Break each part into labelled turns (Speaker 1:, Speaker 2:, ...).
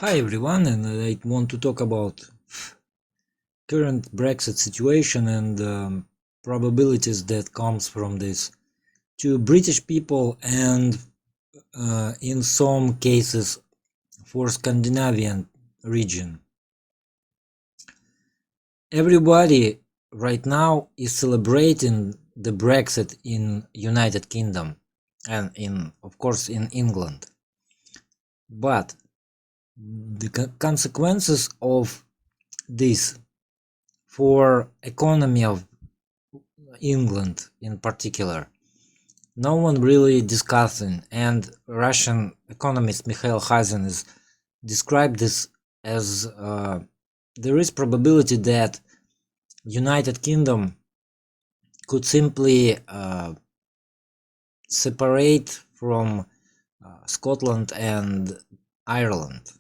Speaker 1: Hi everyone, and I want to talk about current Brexit situation and probabilities that comes from this to British people and in some cases for Scandinavian region. Everybody right now is celebrating the Brexit in United Kingdom and of course in England, but the consequences of this for economy of England in particular, no one really discussing, and Russian economist Mikhail Hazin is described this as there is probability that United Kingdom could simply separate from Scotland and Ireland.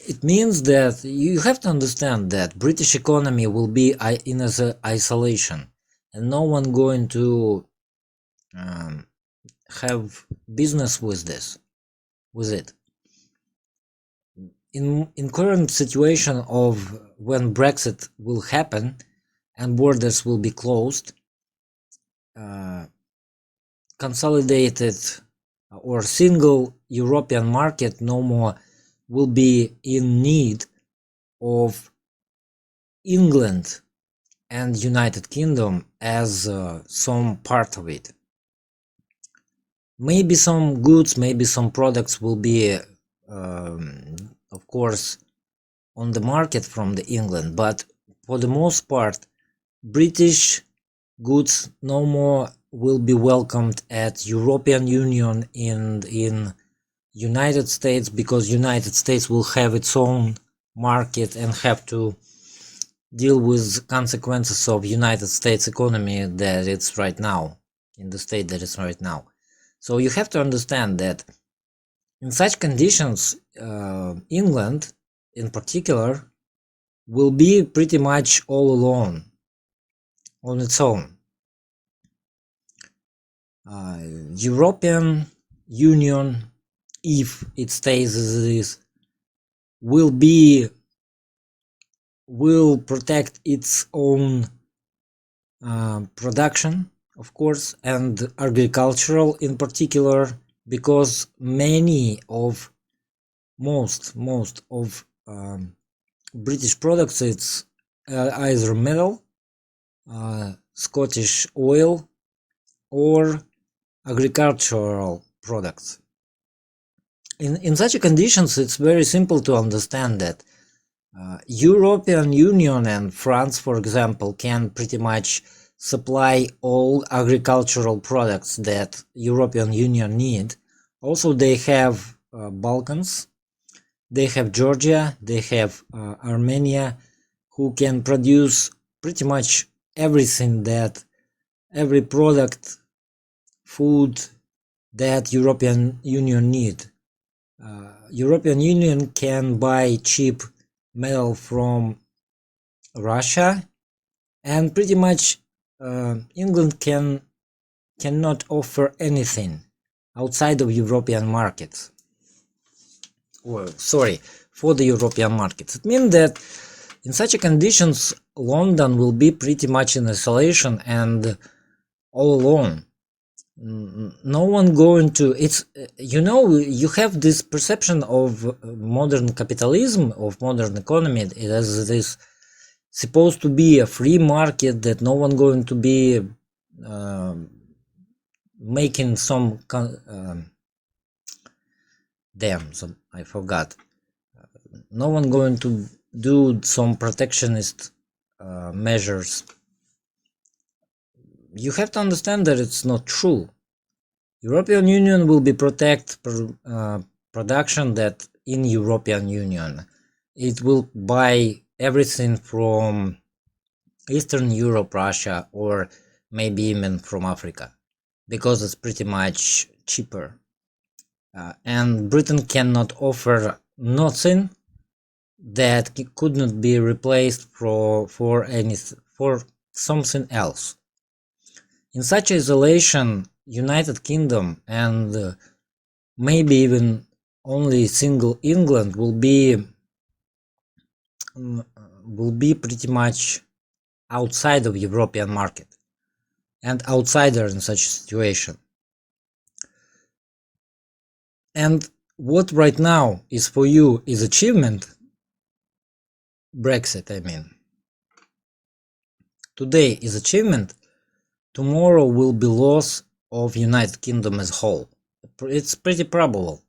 Speaker 1: It means that you have to understand that British economy will be in isolation, and no one going to have business with it. In current situation of when Brexit will happen and borders will be closed, consolidated or single European market no more will be in need of England and United Kingdom as some part of it. Maybe some goods, maybe some products will be, of course, on the market from the England, but for the most part, British goods no more will be welcomed at European Union and in United States, because United States will have its own market and have to deal with consequences of United States economy that it's right now, in the state that it's right now. So you have to understand that in such conditions, England in particular will be pretty much all alone on its own. European Union, if it stays as it is, will protect its own production, of course, and agricultural in particular, because most of British products, it's either metal, Scottish oil, or agricultural products. In such conditions, it's very simple to understand that European Union and France, for example, can pretty much supply all agricultural products that European Union need. Also, they have Balkans, they have Georgia, they have Armenia, who can produce pretty much everything that every product, food that European Union need. European Union can buy cheap metal from Russia, and pretty much England cannot offer anything outside of European markets. For the European markets. It means that in such conditions, London will be pretty much in isolation and all alone. No one going to, it's, you have this perception of modern capitalism, of modern economy, as it is supposed to be a free market, that no one going to be making some I forgot, no one going to do some protectionist measures. You have to understand that it's not true. European Union will be protect production that in European Union. It will buy everything from Eastern Europe, Russia, or maybe even from Africa, because it's pretty much cheaper. And Britain cannot offer nothing that could not be replaced for something else. In such isolation, United Kingdom and maybe even only single England will be pretty much outside of European market and outsider in such a situation. And what right now is for you is achievement, Brexit, I mean. Today is achievement, tomorrow will be loss of United Kingdom as a whole. It's pretty probable,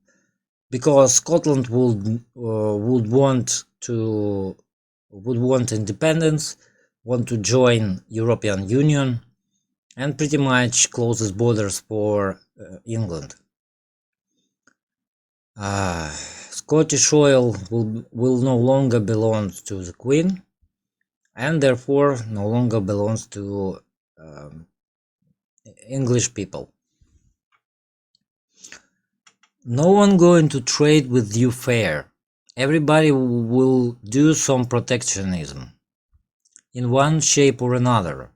Speaker 1: because Scotland would want independence, want to join European Union, and pretty much closes borders for England. Scottish oil will no longer belong to the Queen, and therefore no longer belongs to English people. No one going to trade with you fair. Everybody will do some protectionism in one shape or another.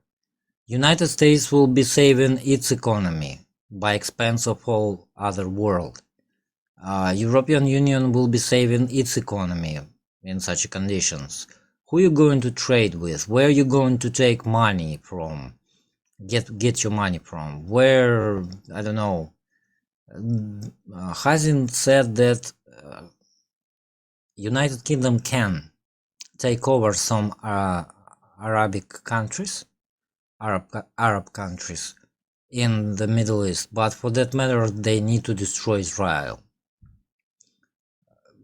Speaker 1: United States will be saving its economy by expense of all other world. European Union will be saving its economy in such conditions. Who are you going to trade with? Where are you going to take money from? Get your money from? Where, I don't know. Hazin said that United Kingdom can take over some Arab countries in the Middle East, but for that matter they need to destroy Israel.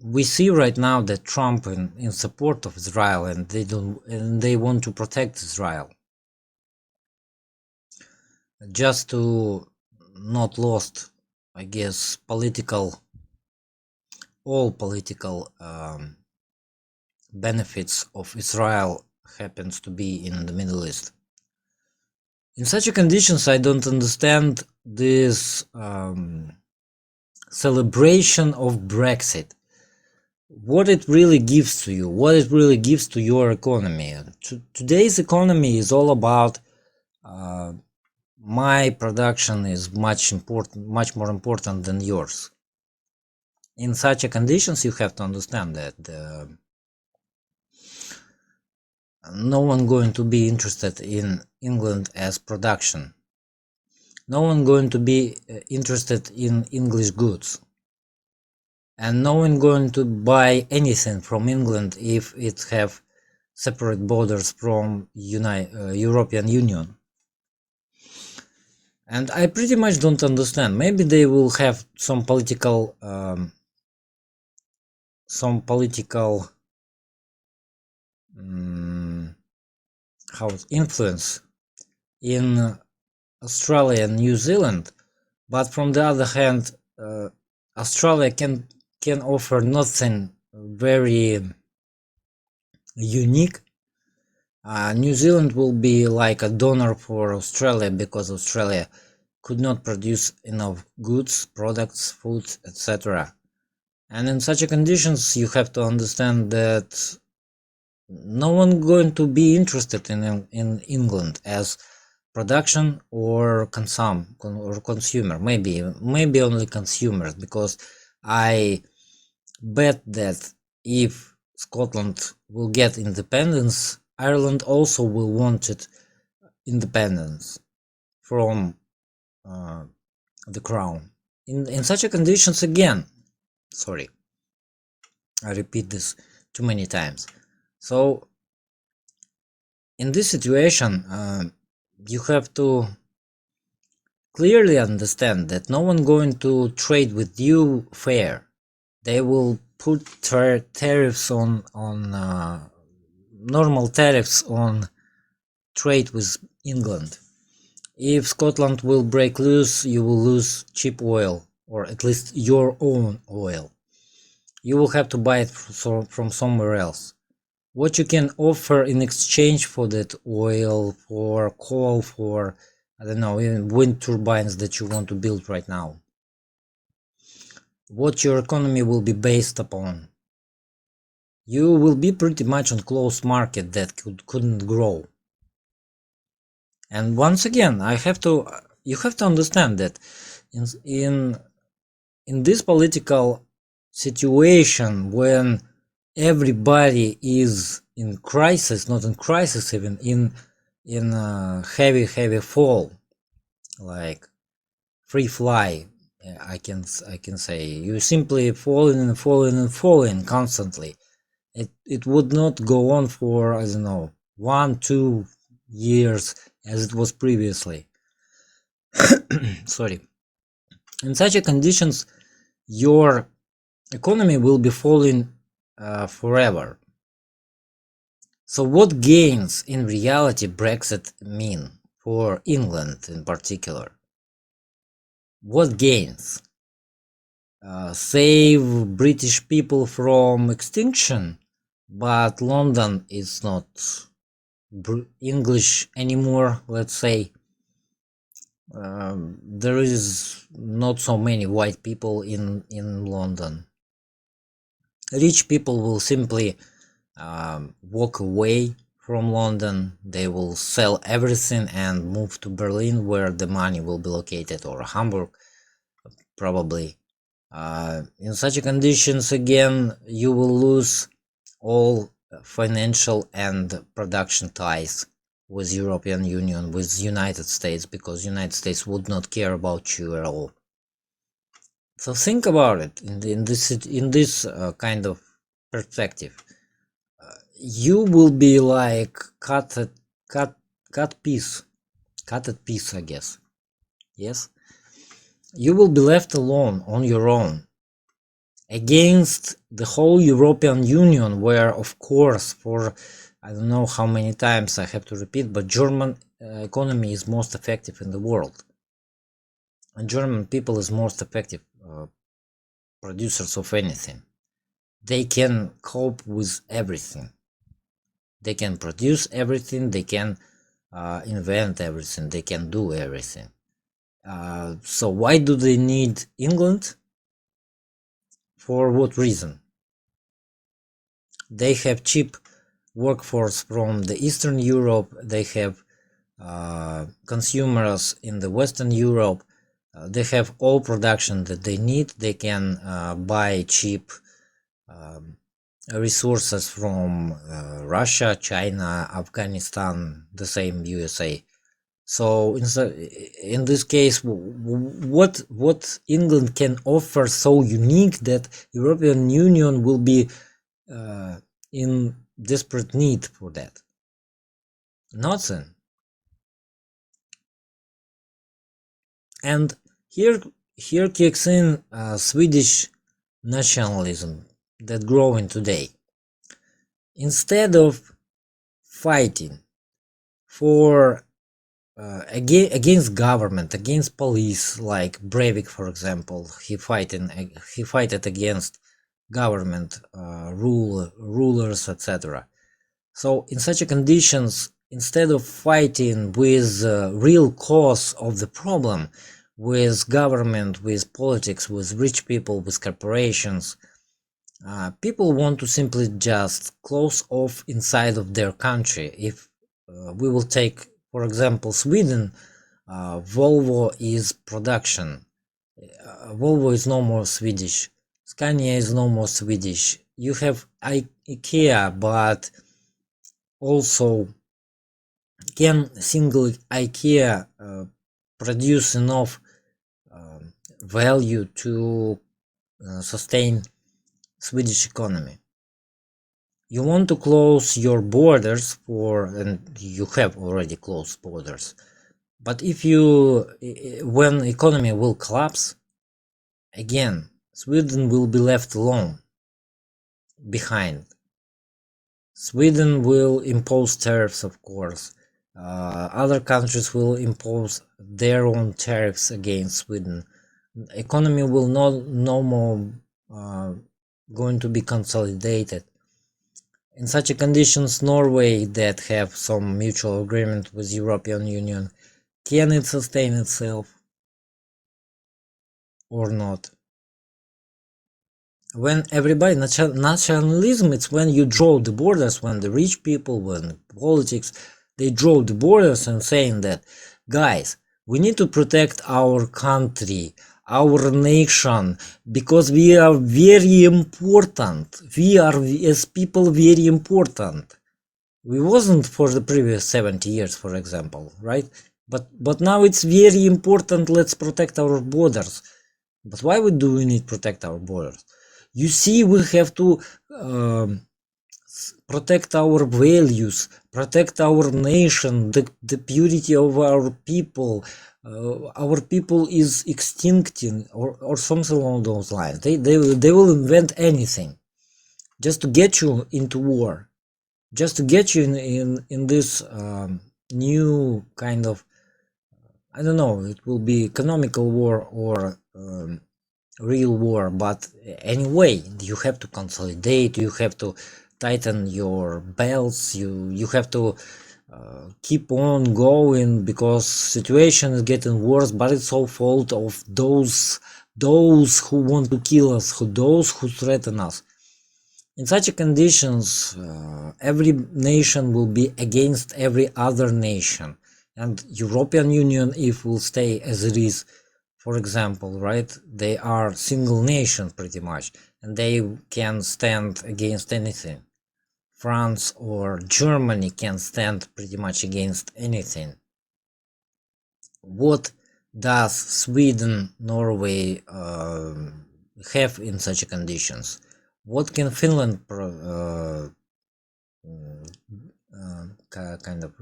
Speaker 1: We see right now that Trump in support of Israel, and they want to protect Israel, just to not lost, I guess, all political benefits of Israel happens to be in the Middle East. In such conditions, I don't understand this celebration of Brexit. What it really gives to you, what it really gives to your economy. Today's economy is all about my production is much more important than yours. In such conditions, you have to understand that no one going to be interested in England as production. No one going to be interested in English goods. And no one going to buy anything from England if it have separate borders from European Union. And I pretty much don't understand. Maybe they will have some political influence in Australia and New Zealand, but from the other hand, Australia can offer nothing very unique. New Zealand will be like a donor for Australia, because Australia could not produce enough goods, products, food, etc. And in such conditions, you have to understand that no one going to be interested in England as production or consumer. Maybe only consumers, because I bet that if Scotland will get independence, Ireland also will want independence from the crown. In such conditions, again, sorry, I repeat this too many times. So in this situation, you have to clearly understand that no one going to trade with you fair. They will put tariffs on normal tariffs on trade with England. If Scotland will break loose, you will lose cheap oil, or at least your own oil. You will have to buy it from somewhere else. What you can offer in exchange for that oil, for coal, for, I don't know, even wind turbines that you want to build right now. What your economy will be based upon. You will be pretty much on closed market that couldn't grow. And once again, you have to understand that in this political situation when everybody is in crisis, not in crisis, even in heavy fall, like free fly, I can say. You simply falling constantly. It would not go on for, I don't know, 1-2 years as it was previously. Sorry. In such a conditions, your economy will be falling forever. So what gains in reality Brexit mean for England in particular? What gains? Save British people from extinction, but London is not English anymore, let's say. There is not so many white people in London. Rich people will simply walk away from London. They will sell everything and move to Berlin, where the money will be located, or Hamburg, probably. In such conditions, again, you will lose all financial and production ties with European Union, with United States, because United States would not care about you at all. So think about it in this kind of perspective. You will be like cut piece, I guess. Yes, you will be left alone on your own against the whole European Union, where, of course, for I don't know how many times I have to repeat, but German economy is most effective in the world, and German people is most effective producers of anything. They can cope with everything. They can produce everything. They can invent everything. They can do everything. So why do they need England? For what reason? They have cheap workforce from the Eastern Europe. They have consumers in the Western Europe. They have all production that they need. They can buy cheap resources from Russia, China, Afghanistan, the same USA. So in this case, what England can offer so unique that European Union will be in desperate need for that? Nothing. And here kicks in Swedish nationalism that growing today. Instead of fighting for against government, against police, like Breivik, for example, he fighted against government, rulers, etc. So in such conditions, instead of fighting with real cause of the problem, with government, with politics, with rich people, with corporations, people want to simply just close off inside of their country. If we will take, for example, Sweden, Volvo is production. Volvo is no more Swedish. Scania is no more Swedish. You have IKEA, but also can single IKEA produce enough value to sustain Swedish economy? You want to close your borders and you have already closed borders. But when economy will collapse, again, Sweden will be left alone behind. Sweden will impose tariffs, of course. Other countries will impose their own tariffs against Sweden. Economy will no more going to be consolidated. In such conditions, Norway, that have some mutual agreement with European Union, can it sustain itself or not? When everybody, nationalism, it's when you draw the borders, when the rich people, when politics, they draw the borders and saying that, guys, we need to protect our country, our nation, because we are very important. We are as people very important. We wasn't for the previous 70 years, for example, right? But now it's very important. Let's protect our borders. But why do we need to protect our borders? You see, we have to protect our values, protect our nation, the purity of our people. Our people is extincting, or something along those lines. They will invent anything just to get you into war, just to get you in this new kind of, I don't know, it will be economical war or real war, but anyway, you have to consolidate, you have to tighten your belts, you have to keep on going, because situation is getting worse, but it's all fault of those who want to kill us, those who threaten us. In such conditions, every nation will be against every other nation, and European Union, if will stay as it is, for example, right, they are single nation pretty much, and they can stand against anything. France or Germany can stand pretty much against anything. What does Sweden, Norway have in such conditions? What can Finland kind of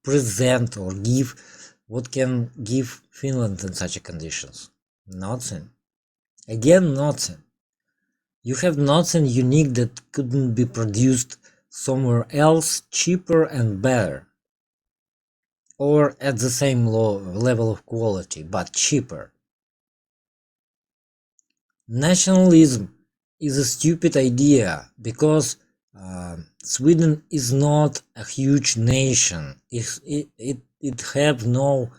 Speaker 1: present or give? What can give Finland in such conditions? Nothing. Again, nothing. You have nothing unique that couldn't be produced somewhere else, cheaper and better, or at the same level of quality, but cheaper. Nationalism is a stupid idea, because Sweden is not a huge nation. It have no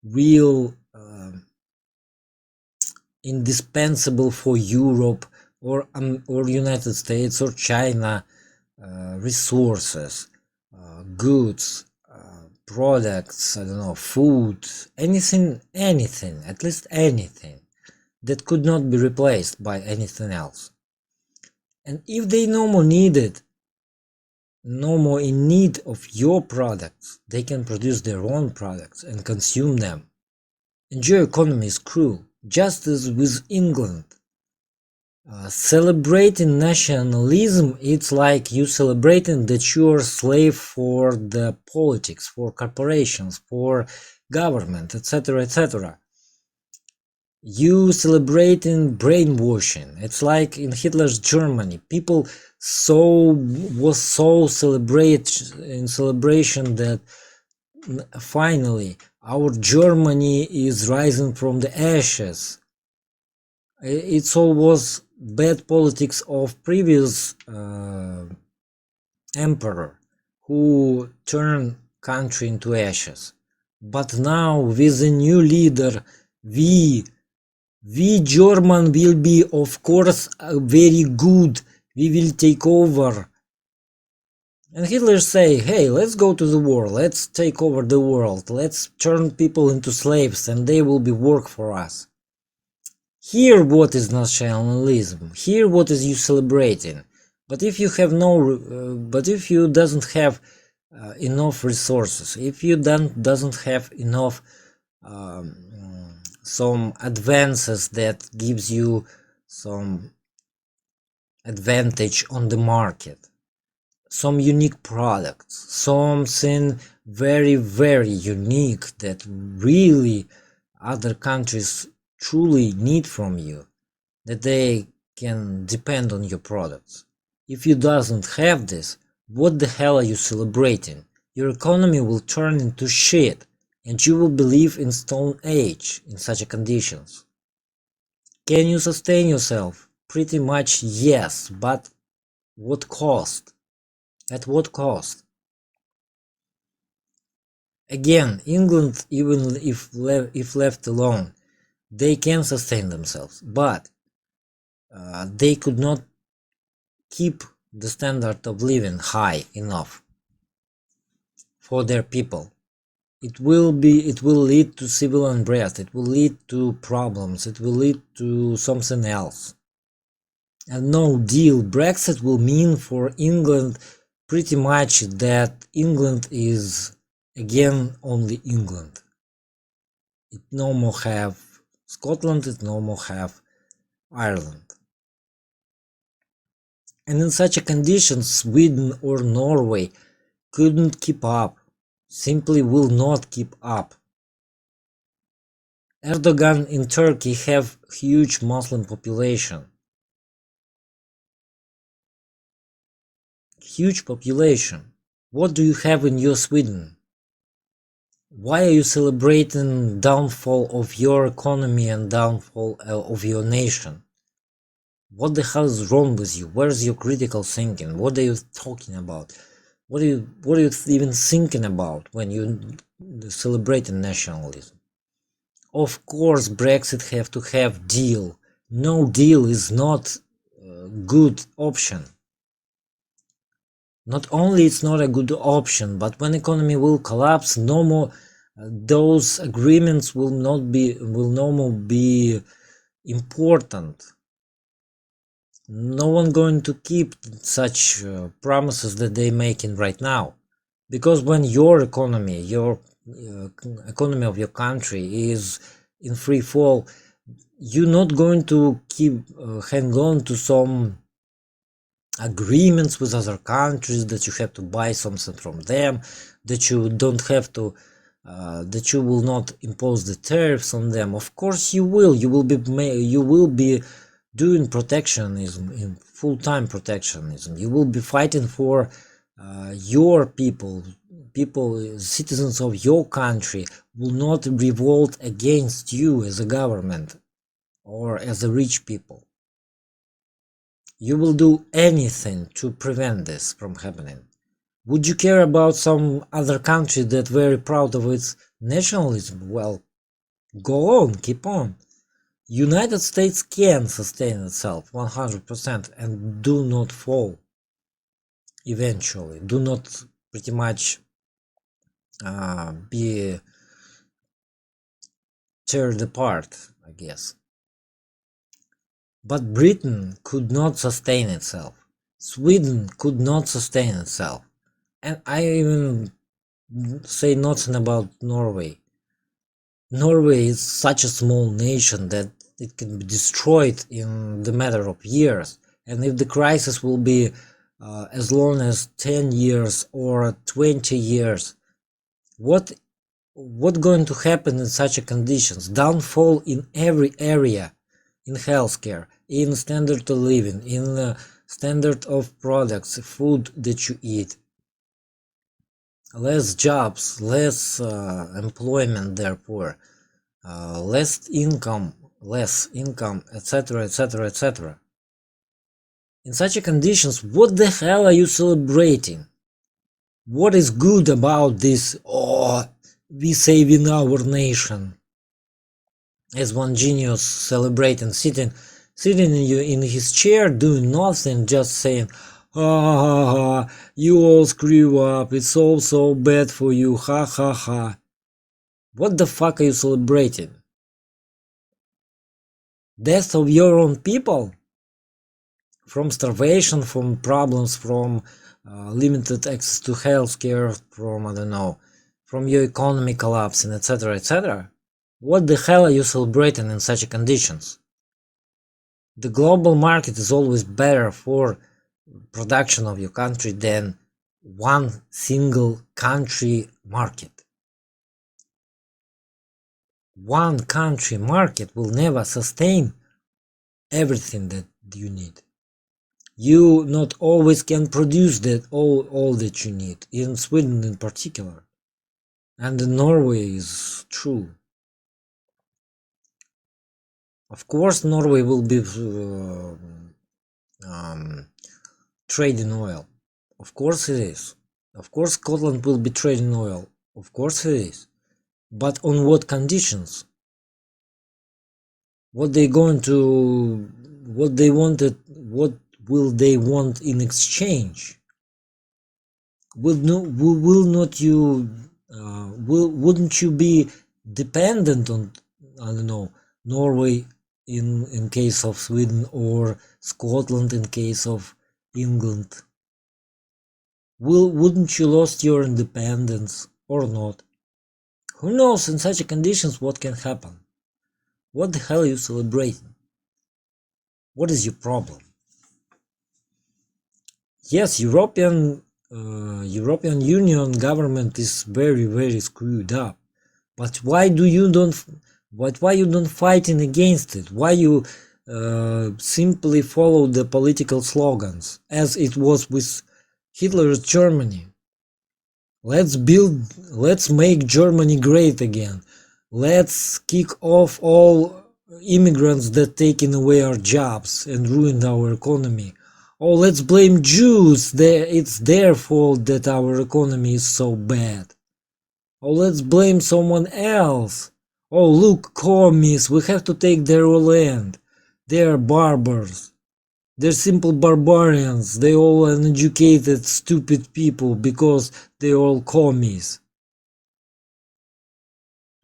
Speaker 1: real indispensable for Europe or United States or China resources, goods, products, I don't know, food, anything, at least anything that could not be replaced by anything else. And if they no more in need of your products, they can produce their own products and consume them. And your economy is cruel, just as with England. Celebrating nationalism, it's like you celebrating that you're a slave for the politics, for corporations, for government, etc., etc. You celebrating brainwashing. It's like in Hitler's Germany, people was so celebration that finally our Germany is rising from the ashes. It all was bad politics of previous emperor who turned country into ashes. But now with a new leader, we German will be, of course, very good. We will take over. And Hitler say, hey, let's go to the war. Let's take over the world. Let's turn people into slaves and they will be work for us. Here what is nationalism. Here what is you celebrating. But if you have if you doesn't have enough resources, if you doesn't have enough some advances that gives you some advantage on the market, some unique products, something very, very unique that really other countries truly need from you, that they can depend on your products. If you doesn't have this, what the hell are you celebrating? Your economy will turn into shit, and you will believe in Stone Age in such conditions. Can you sustain yourself? Pretty much yes, but what cost? At what cost? Again, England, even if left alone, they can sustain themselves, but they could not keep the standard of living high enough for their people. it will lead to civil unrest, it will lead to problems, it will lead to something else. And no deal Brexit will mean for England pretty much that England is again only England. It no more have Scotland, it no more have Ireland. And in such a condition, Sweden or Norway couldn't keep up, simply will not keep up. Erdogan in Turkey have huge Muslim population. Huge population. What do you have in your Sweden? Why are you celebrating downfall of your economy and downfall of your nation? What the hell is wrong with you? Where's your critical thinking? What are you talking about? What are you even thinking about when you celebrating nationalism? Of course, Brexit have to have deal. No deal is not a good option. Not only it's not a good option, but when economy will collapse, no more those agreements will no more be important. No one going to keep such promises that they making right now, because when your economy of your country is in free fall, you're not going to keep hang on to some agreements with other countries that you have to buy something from them, that you don't have to that you will not impose the tariffs on them. Of course you will be doing protectionism, in full-time protectionism. You will be fighting for your people, citizens of your country will not revolt against you as a government or as a rich people. You will do anything to prevent this from happening. Would you care about some other country that very proud of its nationalism? Well, go on, keep on. United States can sustain itself 100% and do not fall eventually, do not pretty much be teared apart, I guess. But Britain could not sustain itself. Sweden could not sustain itself. And I even say nothing about Norway. Norway is such a small nation that it can be destroyed in the matter of years. And if the crisis will be as long as 10 years or 20 years, what going to happen in such a conditions? Downfall in every area, in healthcare, in standard of living, in standard of products, food that you eat. Less jobs, less employment, therefore, less income, etc., etc., etc. In such a conditions, what the hell are you celebrating? What is good about this? Oh, we saving our nation. As one genius celebrating, sitting in his chair, doing nothing, just saying, ha, you all screw up, it's all so bad for you, ha ha ha. What the fuck are you celebrating? Death of your own people? From starvation, from problems, from limited access to healthcare, from, I don't know, from your economy collapsing, etc., etc. What the hell are you celebrating in such conditions? The global market is always better for production of your country than one single country market. One country market will never sustain everything that you need. You not always can produce that all that you need, in Sweden in particular, and in Norway is true. Of course Norway will be trading oil. Of course it is. Of course Scotland will be trading oil. Of course it is. But on what conditions? What they going to, what they wanted, what will they want in exchange? Will not you wouldn't you be dependent on, I don't know, Norway in case of Sweden, or Scotland in case of England? Wouldn't you lost your independence or not? Who knows in such conditions what can happen? What the hell are you celebrating? What is your problem? Yes, European Union government is very screwed up. But why you don't fighting against it? Why you simply follow the political slogans as it was with Hitler's Germany? Let's make Germany great again. Let's kick off all immigrants that taken away our jobs and ruined our economy. Oh, let's blame Jews. It's their fault that our economy is so bad. Oh, let's blame someone else. Oh, look, commies, we have to take their land. They are barbars. They're simple barbarians. They all uneducated, stupid people because they're all commies.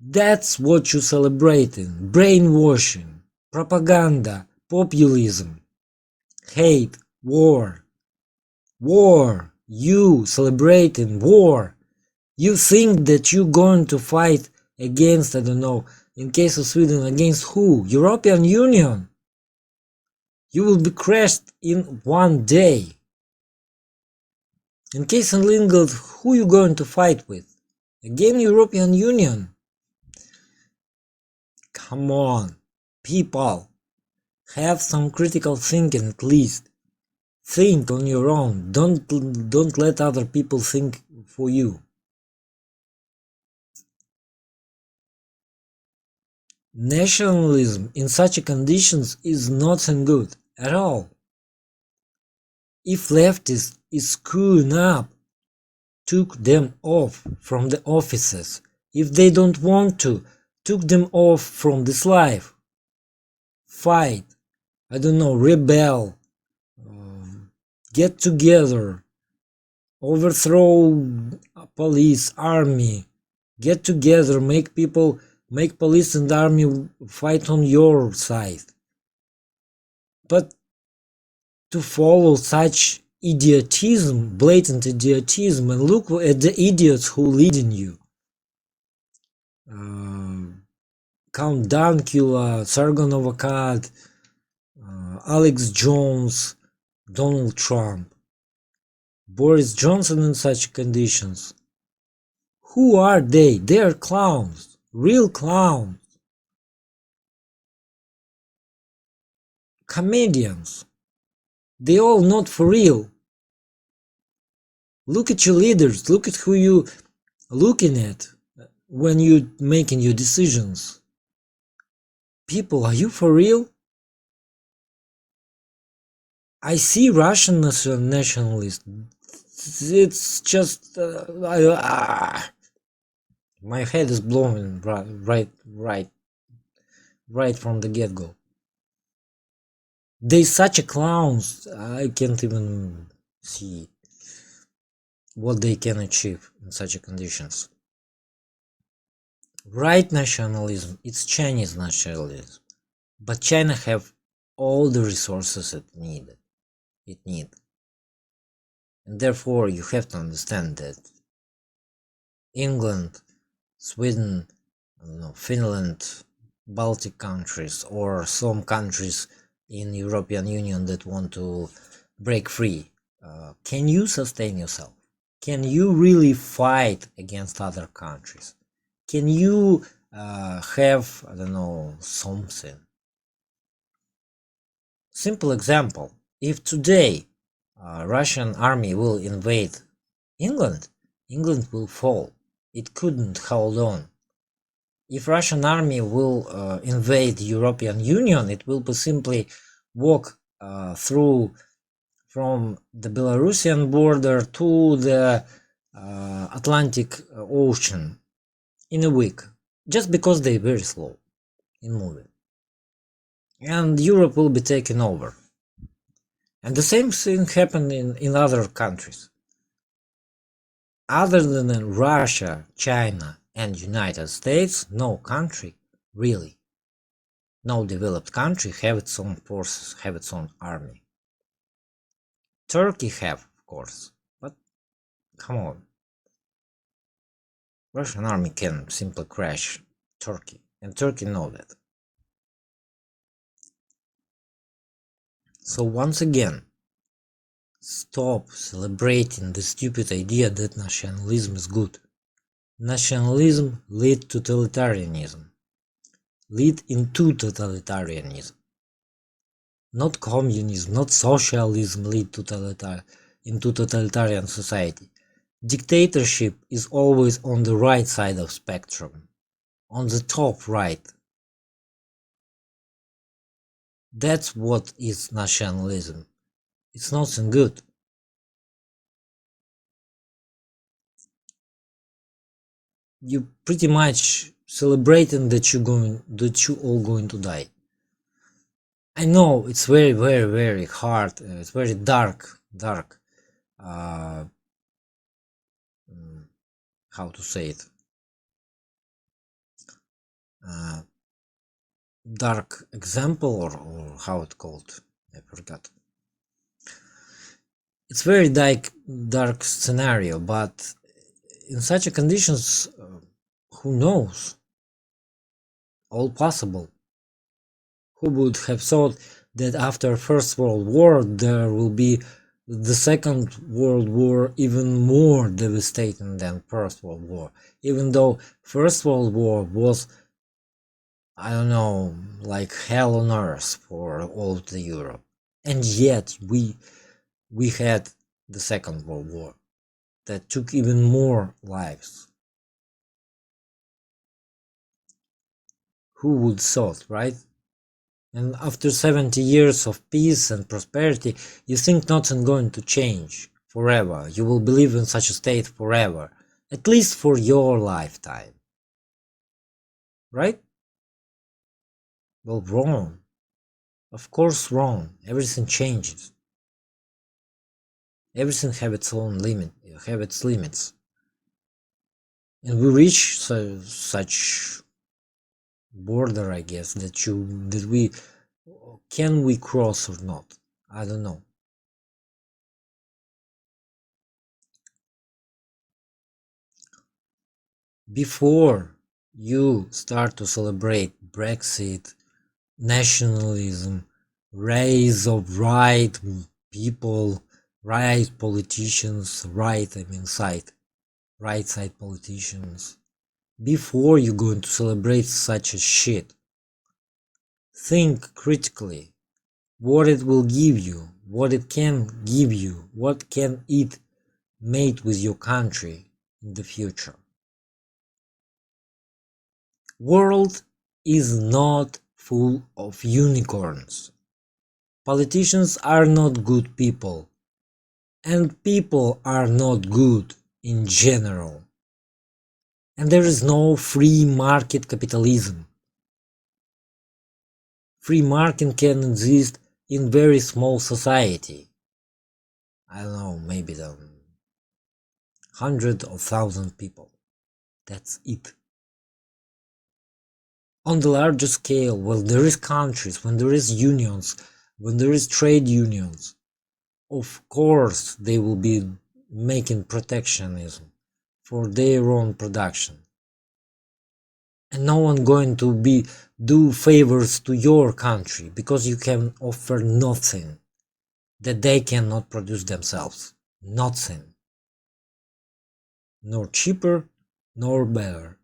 Speaker 1: That's what you're celebrating. Brainwashing, propaganda, populism, hate, war. War. You celebrating war. You think that you're going to fight against, I don't know, in case of Sweden, against who? European Union. You will be crushed in one day. In case of England, who you going to fight with? Again, European Union. Come on, people. Have some critical thinking at least. Think on your own. Don't let other people think for you. Nationalism in such conditions is nothing good at all. If leftists is screwing up, took them off from the offices. If they don't want to, took them off from this life. Fight, I don't know, rebel, get together, overthrow police, army, get together, make police and army fight on your side. But to follow such idiotism, blatant idiotism, and look at the idiots who leading you. Count Dankula, Sargon of Akkad, Alex Jones, Donald Trump, Boris Johnson in such conditions. Who are they? They are clowns, real clowns. Comedians. They all not for real. Look at your leaders, look at who you looking at when you making your decisions. People, are you for real? I see Russian nationalists. It's just my head is blowing right from the get-go. They such a clowns. I can't even see what they can achieve in such conditions. Right nationalism, it's Chinese nationalism, but China have all the resources it need, and therefore you have to understand that England, Sweden, I don't know, Finland, Baltic countries, or some countries in European Union that want to break free, can you sustain yourself? Can you really fight against other countries? Can you have, I don't know, something? Simple example, if today Russian army will invade England, England will fall. It couldn't hold on. If Russian army will invade European Union, it will simply walk through from the Belarusian border to the Atlantic Ocean in a week, just because they're very slow in moving. And Europe will be taken over. And the same thing happened in other countries. Other than Russia, China, and United States, no country, really, no developed country have its own forces, have its own army. Turkey have, of course, but come on. Russian army can simply crash Turkey, and Turkey know that. So once again, stop celebrating the stupid idea that nationalism is good. Nationalism lead to totalitarianism. Lead into totalitarianism. Not communism, not socialism lead to into totalitarian society. Dictatorship is always on the right side of spectrum, on the top right. That's what is nationalism. It's nothing good. You pretty much celebrating that you all going to die. I know it's very, very, very hard. It's very dark. How to say it? Dark example or how it called? I forgot. It's very dark scenario, but in such a conditions, who knows? All possible. Who would have thought that after First World War there will be the Second World War even more devastating than First World War, even though First World War was, I don't know, like hell on earth for all of the Europe, and yet we had the Second World War that took even more lives. Who would thought, right? And after 70 years of peace and prosperity, you think nothing going to change forever. You will believe in such a state forever, at least for your lifetime. Right? Well, wrong. Of course wrong. Everything changes. Everything have its own limit, have its limits. And we reach such border, I guess, that we can we cross or not? I don't know. Before you start to celebrate Brexit, nationalism, rise of right people, right politicians, right side politicians, before you're going to celebrate such a shit, think critically what it will give you, what it can give you, what can it make with your country in the future. World is not full of unicorns. Politicians are not good people, and people are not good in general. And there is no free market capitalism. Free market can exist in very small society. I don't know, maybe 100 or 1,000 people. That's it. On the larger scale, when there is countries, when there is unions, when there is trade unions, of course they will be making protectionism for their own production. And no one going to do favors to your country because you can offer nothing that they cannot produce themselves. Nothing. Nor cheaper, nor better.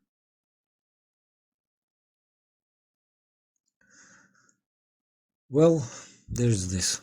Speaker 1: Well, there's this.